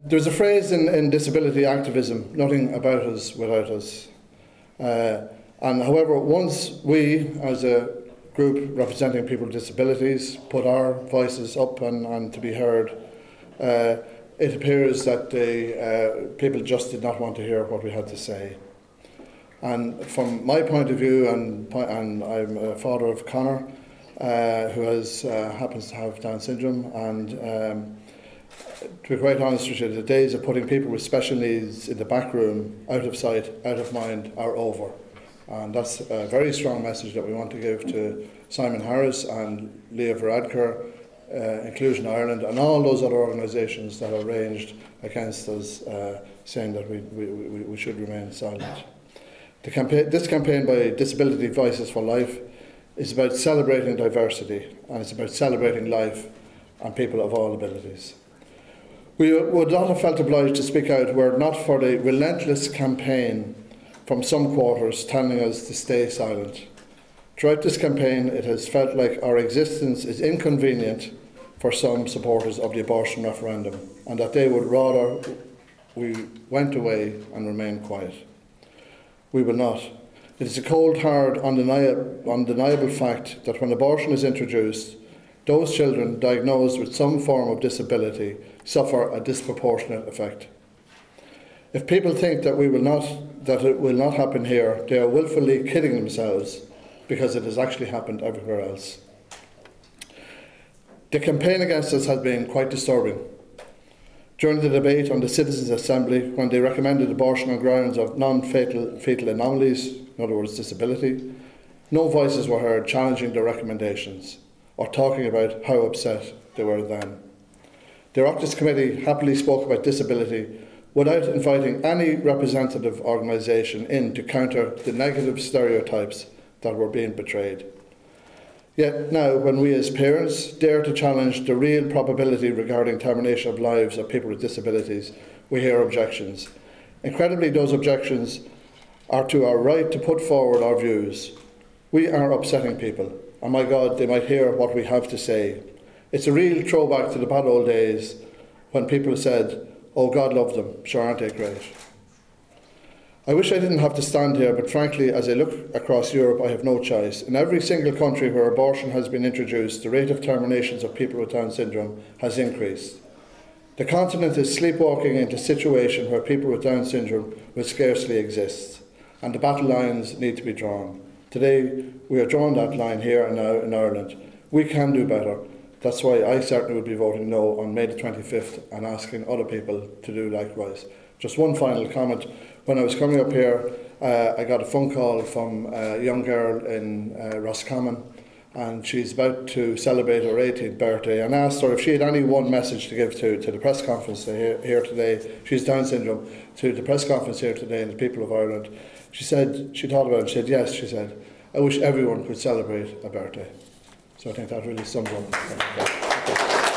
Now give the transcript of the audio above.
There's a phrase in disability activism, nothing about us without us. And however, once we, as a group representing people with disabilities, put our voices up and to be heard, it appears that people just did not want to hear what we had to say. And from my point of view, and I'm a father of Connor, who happens to have Down syndrome, and to be quite honest with you, the days of putting people with special needs in the back room, out of sight, out of mind, are over. And that's a very strong message that we want to give to Simon Harris and Leah Varadkar, Inclusion Ireland, and all those other organisations that are ranged against us, saying that we should remain silent. This campaign by Disability Voices for Life is about celebrating diversity, and it's about celebrating life and people of all abilities. We would not have felt obliged to speak out were it not for the relentless campaign from some quarters telling us to stay silent. Throughout this campaign, it has felt like our existence is inconvenient for some supporters of the abortion referendum, and that they would rather we went away and remained quiet. We will not. It is a cold, hard, undeniable fact that when abortion is introduced, those children diagnosed with some form of disability suffer a disproportionate effect. If people think that it will not happen here, they are willfully kidding themselves, because it has actually happened everywhere else. The campaign against us has been quite disturbing. During the debate on the Citizens' Assembly, when they recommended abortion on grounds of non-fatal fetal anomalies, in other words disability, no voices were heard challenging their recommendations or talking about how upset they were then. The Oireachtas Committee happily spoke about disability without inviting any representative organisation in to counter the negative stereotypes that were being betrayed. Yet now, when we as parents dare to challenge the real probability regarding termination of lives of people with disabilities, we hear objections. Incredibly, those objections are to our right to put forward our views. We are upsetting people, and my God, they might hear what we have to say. It's a real throwback to the bad old days when people said, "Oh, God love them, sure aren't they great?" I wish I didn't have to stand here, but frankly, as I look across Europe, I have no choice. In every single country where abortion has been introduced, the rate of terminations of people with Down syndrome has increased. The continent is sleepwalking into a situation where people with Down syndrome will scarcely exist, and the battle lines need to be drawn. Today, we are drawing that line here and now in Ireland. We can do better. That's why I certainly would be voting no on May the 25th and asking other people to do likewise. Just one final comment. When I was coming up here, I got a phone call from a young girl in Roscommon, and she's about to celebrate her 18th birthday, and asked her if she had any one message to give to the press conference here today. She's Down syndrome, to the press conference here today and the people of Ireland. She said, she thought about it and she said, yes, she said, I wish everyone could celebrate a birthday. So I think that really sums up.